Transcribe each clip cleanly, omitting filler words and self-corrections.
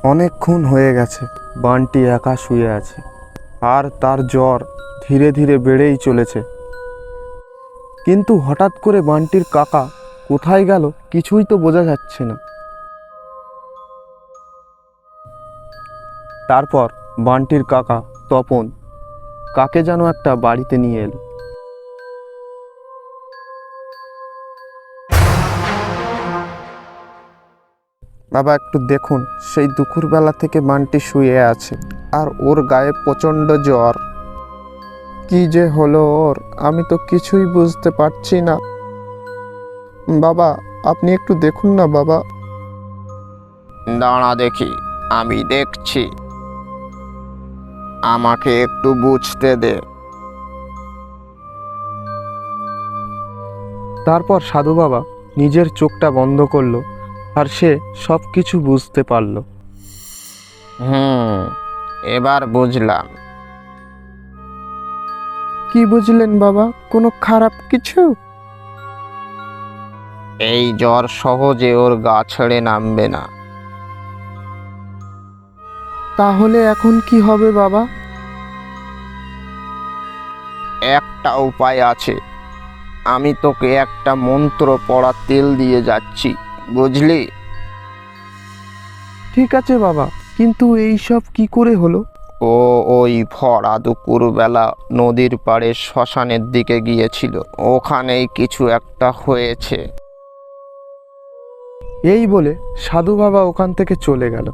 অনেকক্ষণ হয়ে গেছে বানটি একা শুয়ে আছে, আর তার জ্বর ধীরে ধীরে বেড়েই চলেছে। কিন্তু হঠাৎ করে বানটির কাকা কোথায় গেল কিছুই তো বোঝা যাচ্ছে না। তারপর বানটির কাকা তপন কাকে যেন একটা বাড়িতে নিয়ে এলো। বাবা, একটু দেখুন, সেই দুপুরবেলা থেকে বানটি শুয়ে আছে আর ওর গায়ে প্রচণ্ড জ্বর। কি যে হলো ওর, আমি তো কিছুই বুঝতে পারছি না। বাবা, আপনি একটু দেখুন না বাবা। দাঁড়া দেখি, আমি দেখছি, আমাকে একটু বুঝতে দে। তারপর সাধু বাবা নিজের চোখটা বন্ধ করলো আর সে সব কিছু বুঝতে পারল। এবার বুঝলাম। কি বুঝলেন বাবা? কোনো খারাপ কিছু? এই জ্বর সহজে ওর গা ছেড়ে নামবে না। তাহলে এখন কি হবে বাবা? একটা উপায় আছে, আমি তোকে একটা মন্ত্র পড়া তেল দিয়ে যাচ্ছি, বুঝলি? ঠিক আছে বাবা, কিন্তু এই সব কি করে হলো? ওই ভরা দুপুরবেলা নদীর পাড়ে শ্মশানের দিকে গিয়েছিল, ওখানেই কিছু একটা হয়েছে। এই বলে সাধু বাবা ওখান থেকে চলে গেল।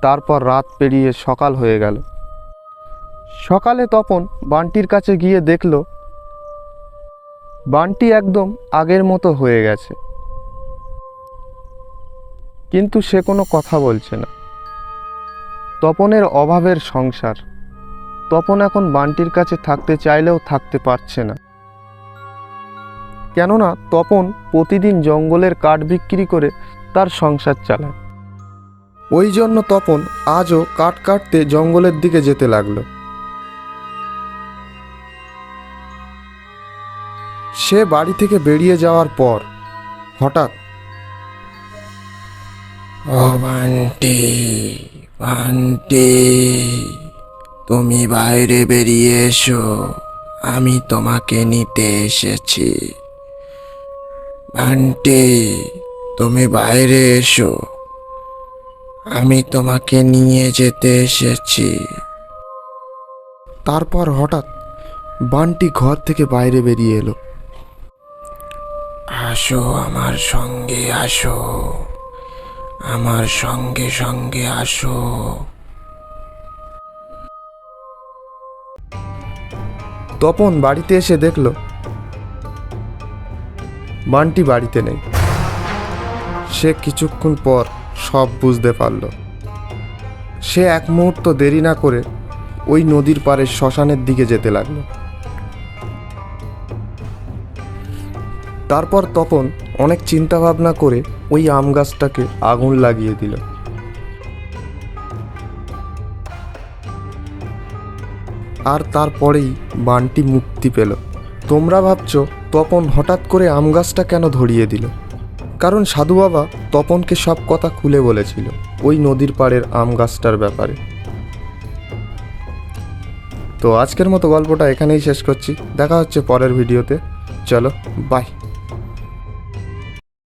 তারপর রাত পেরিয়ে সকাল হয়ে গেল। সকালে তপন বানটির কাছে গিয়ে দেখল বানটি একদম আগের মতো হয়ে গেছে, কিন্তু সে কোনো কথা বলছে না। তপনের অভাবের সংসার, তপন এখন বানটির কাছে থাকতে চাইলেও থাকতে পারছে না। কেননা তপন প্রতিদিন জঙ্গলের কাঠ বিক্রি করে তার সংসার চালায়। ওই জন্য তপন আজও কাঠ কাটতে জঙ্গলের দিকে যেতে লাগলো। সে বাড়ি থেকে বেরিয়ে যাওয়ার পর হঠাৎ, ও বান্টি, বান্টি, তুমি বাইরে বেরিয়ে এসো, আমি তোমাকে নিতে এসেছি। বান্টি, তুমি বাইরে এসো, আমি তোমাকে নিয়ে যেতে এসেছি। তারপর হঠাৎ বানটি ঘর থেকে বাইরে বেরিয়ে এলো। আসো আমার সঙ্গে, আসো আমার সঙ্গে সঙ্গে আসো। তপন বাড়িতে এসে দেখল বানটি বাড়িতে নেই। সে কিছুক্ষণ পর সব বুঝতে পারল। সে এক মুহূর্ত দেরি না করে ওই নদীর পাড়ে শ্মশানের দিকে যেতে লাগলো। তারপর তপন অনেক চিন্তা ভাবনা করে ওই আম গাছটাকে আগুন লাগিয়ে দিল। আর তারপরেই বানটি মুক্তি পেল। তোমরা ভাবছো তপন হঠাৎ করে আম গাছটা কেন ধরিয়ে দিল? কারণ সাধু বাবা তপনকে সব কথা খুলে বলেছিল ওই নদীর পাড়ের আম গাছটার ব্যাপারে। তো আজকের মতো গল্পটা এখানেই শেষ করছি। দেখা হচ্ছে পরের ভিডিওতে। চলো, বাই।